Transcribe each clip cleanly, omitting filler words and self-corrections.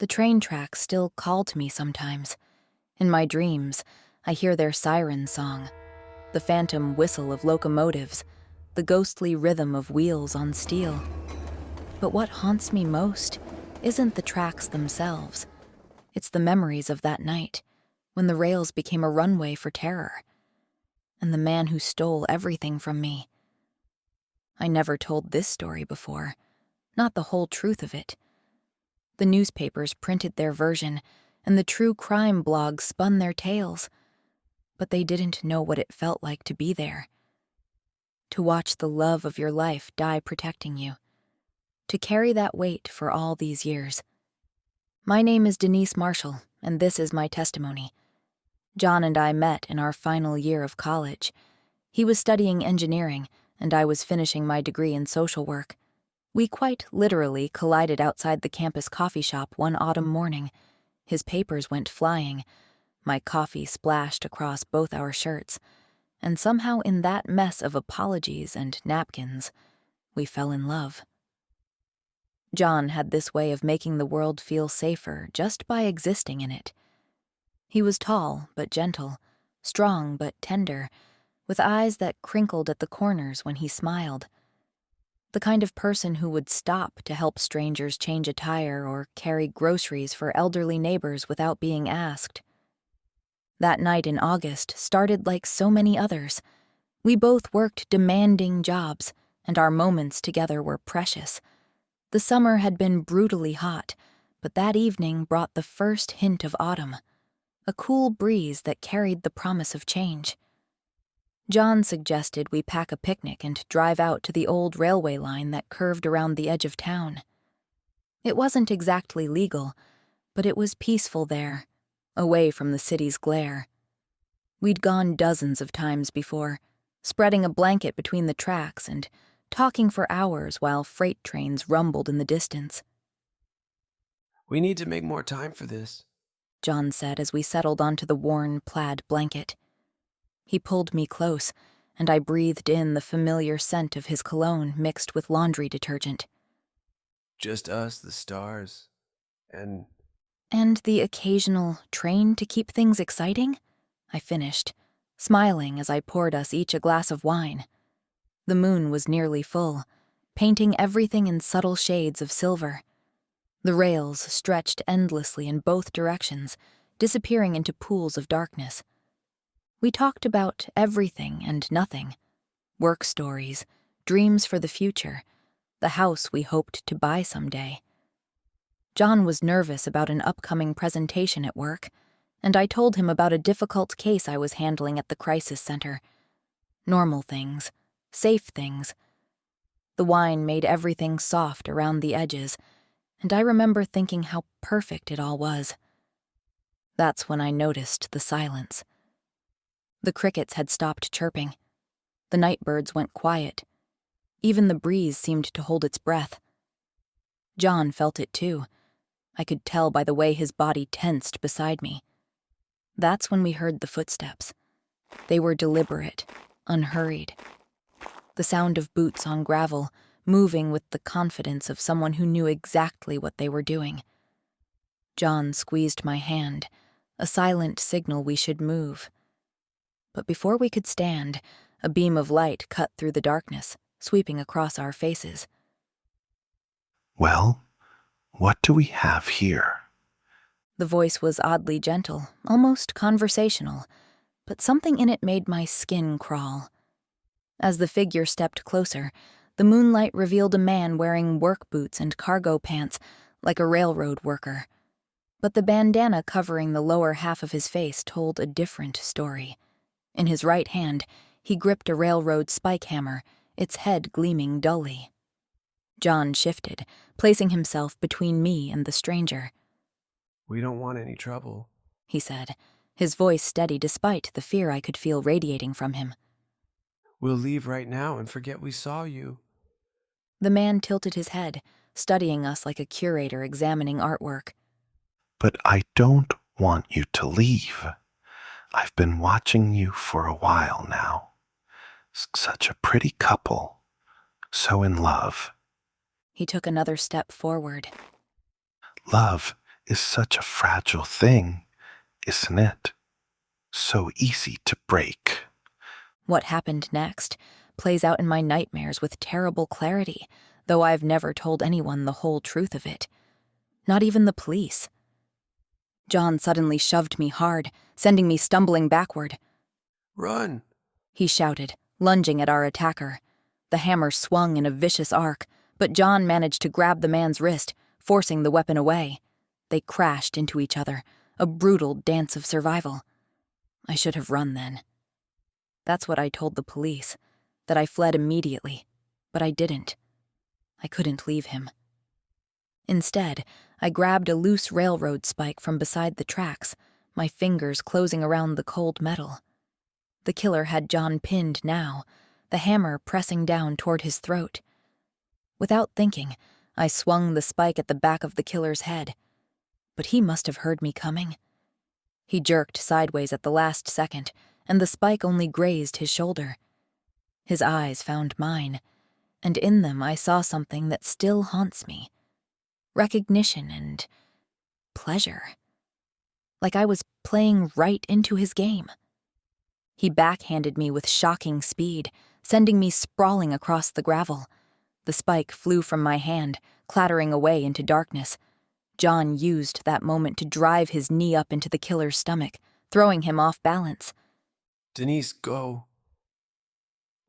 The train tracks still call to me sometimes. In my dreams, I hear their siren song, the phantom whistle of locomotives, the ghostly rhythm of wheels on steel. But what haunts me most isn't the tracks themselves. It's the memories of that night, when the rails became a runway for terror, and the man who stole everything from me. I never told this story before, not the whole truth of it. The newspapers printed their version, and the true crime blogs spun their tales, but they didn't know what it felt like to be there. To watch the love of your life die protecting you. To carry that weight for all these years. My name is Denise Marshall, and this is my testimony. John and I met in our final year of college. He was studying engineering, and I was finishing my degree in social work. We quite literally collided outside the campus coffee shop one autumn morning. His papers went flying. My coffee splashed across both our shirts, and somehow in that mess of apologies and napkins, we fell in love. John had this way of making the world feel safer just by existing in it. He was tall but gentle, strong but tender, with eyes that crinkled at the corners when he smiled. The kind of person who would stop to help strangers change a tire or carry groceries for elderly neighbors without being asked. That night in August started like so many others. We both worked demanding jobs, and our moments together were precious. The summer had been brutally hot, but that evening brought the first hint of autumn, a cool breeze that carried the promise of change. John suggested we pack a picnic and drive out to the old railway line that curved around the edge of town. It wasn't exactly legal, but it was peaceful there, away from the city's glare. We'd gone dozens of times before, spreading a blanket between the tracks and talking for hours while freight trains rumbled in the distance. "We need to make more time for this," John said as we settled onto the worn plaid blanket. He pulled me close, and I breathed in the familiar scent of his cologne mixed with laundry detergent. "Just us, the stars, and And the occasional train to keep things exciting? I finished, smiling as I poured us each a glass of wine. The moon was nearly full, painting everything in subtle shades of silver. The rails stretched endlessly in both directions, disappearing into pools of darkness. We talked about everything and nothing. Work stories, dreams for the future, the house we hoped to buy someday. John was nervous about an upcoming presentation at work, and I told him about a difficult case I was handling at the crisis center. Normal things, safe things. The wine made everything soft around the edges, and I remember thinking how perfect it all was. That's when I noticed the silence. The crickets had stopped chirping. The night birds went quiet. Even the breeze seemed to hold its breath. John felt it too. I could tell by the way his body tensed beside me. That's when we heard the footsteps. They were deliberate, unhurried. The sound of boots on gravel, moving with the confidence of someone who knew exactly what they were doing. John squeezed my hand, a silent signal we should move. But before we could stand, a beam of light cut through the darkness, sweeping across our faces. "Well, what do we have here?" The voice was oddly gentle, almost conversational, but something in it made my skin crawl. As the figure stepped closer, the moonlight revealed a man wearing work boots and cargo pants, like a railroad worker. But the bandana covering the lower half of his face told a different story. In his right hand, he gripped a railroad spike hammer, its head gleaming dully. John shifted, placing himself between me and the stranger. "We don't want any trouble," he said, his voice steady despite the fear I could feel radiating from him. "We'll leave right now and forget we saw you." The man tilted his head, studying us like a curator examining artwork. "But I don't want you to leave. I've been watching you for a while now. Such a pretty couple. So in love. He took another step forward. Love is such a fragile thing, isn't it? So easy to break. What happened next plays out in my nightmares with terrible clarity, though I've never told anyone the whole truth of it. Not even the police. John suddenly shoved me hard, sending me stumbling backward. Run! He shouted, lunging at our attacker. The hammer swung in a vicious arc, but John managed to grab the man's wrist, forcing the weapon away. They crashed into each other, a brutal dance of survival. I should have run then. That's what I told the police, that I fled immediately, but I didn't. I couldn't leave him. Instead, I grabbed a loose railroad spike from beside the tracks, my fingers closing around the cold metal. The killer had John pinned now, the hammer pressing down toward his throat. Without thinking, I swung the spike at the back of the killer's head. But he must have heard me coming. He jerked sideways at the last second, and the spike only grazed his shoulder. His eyes found mine, and in them I saw something that still haunts me. Recognition and pleasure. Like I was playing right into his game. He backhanded me with shocking speed, sending me sprawling across the gravel. The spike flew from my hand, clattering away into darkness. John used that moment to drive his knee up into the killer's stomach, throwing him off balance. Denise, go.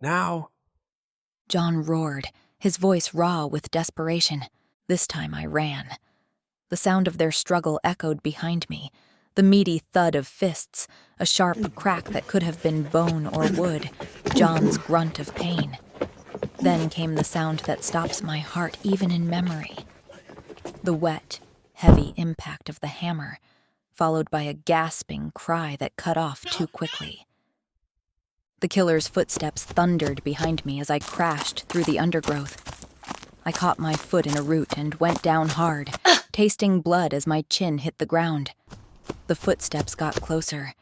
Now! John roared, his voice raw with desperation. This time I ran. The sound of their struggle echoed behind me, the meaty thud of fists, a sharp crack that could have been bone or wood, John's grunt of pain. Then came the sound that stops my heart even in memory. The wet, heavy impact of the hammer, followed by a gasping cry that cut off too quickly. The killer's footsteps thundered behind me as I crashed through the undergrowth. I caught my foot in a root and went down hard, tasting blood as my chin hit the ground. The footsteps got closer.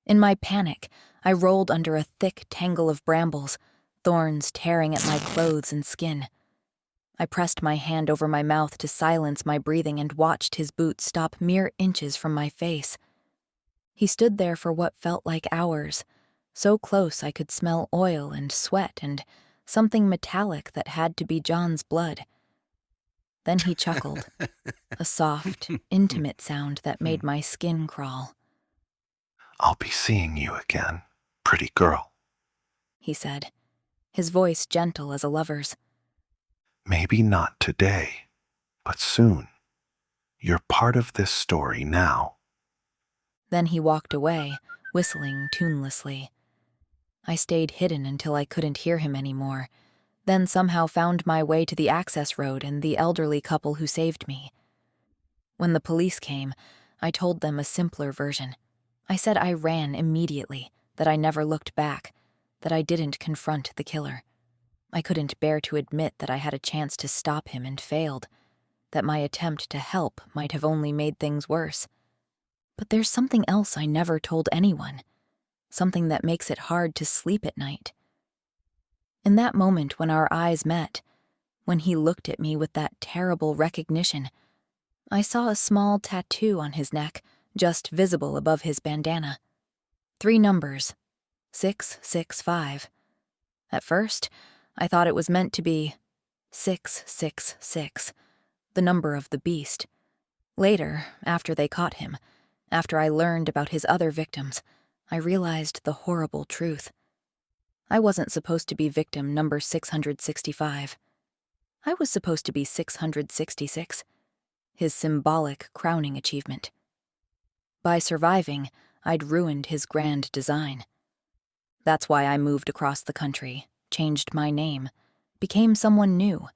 In my panic, I rolled under a thick tangle of brambles, thorns tearing at my clothes and skin. I pressed my hand over my mouth to silence my breathing and watched his boots stop mere inches from my face. He stood there for what felt like hours, so close I could smell oil and sweat and something metallic that had to be John's blood. Then he chuckled, a soft, intimate sound that made my skin crawl. I'll be seeing you again, pretty girl, He said, his voice gentle as a lover's. Maybe not today, but soon. You're part of this story now. Then he walked away, whistling tunelessly. I stayed hidden until I couldn't hear him anymore, then somehow found my way to the access road and the elderly couple who saved me. When the police came, I told them a simpler version. I said I ran immediately, that I never looked back, that I didn't confront the killer. I couldn't bear to admit that I had a chance to stop him and failed, that my attempt to help might have only made things worse. But there's something else I never told anyone, something that makes it hard to sleep at night. In that moment when our eyes met, when he looked at me with that terrible recognition, I saw a small tattoo on his neck, just visible above his bandana. 3 numbers, 665. At first, I thought it was meant to be 666, the number of the beast. Later, after they caught him, after I learned about his other victims, I realized the horrible truth. I wasn't supposed to be victim number 665. I was supposed to be 666, his symbolic crowning achievement. By surviving, I'd ruined his grand design. That's why I moved across the country, changed my name, became someone new,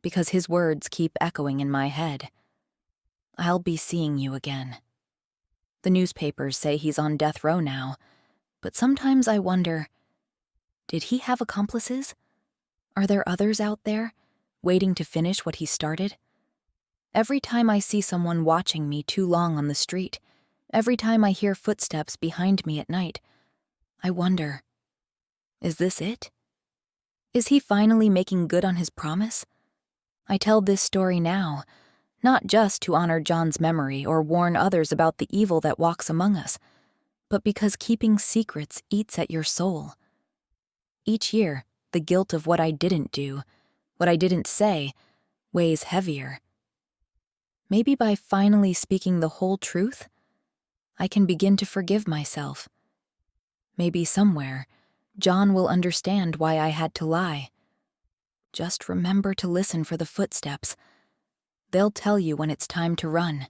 because his words keep echoing in my head. I'll be seeing you again. The newspapers say he's on death row now, but sometimes I wonder, did he have accomplices? Are there others out there, waiting to finish what he started? Every time I see someone watching me too long on the street, every time I hear footsteps behind me at night, I wonder, is this it? Is he finally making good on his promise? I tell this story now, Not just to honor John's memory or warn others about the evil that walks among us, but because keeping secrets eats at your soul. Each year, the guilt of what I didn't do, what I didn't say, weighs heavier. Maybe by finally speaking the whole truth, I can begin to forgive myself. Maybe somewhere, John will understand why I had to lie. Just remember to listen for the footsteps. They'll tell you when it's time to run.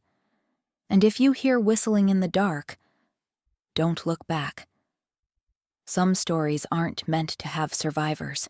And if you hear whistling in the dark, don't look back. Some stories aren't meant to have survivors.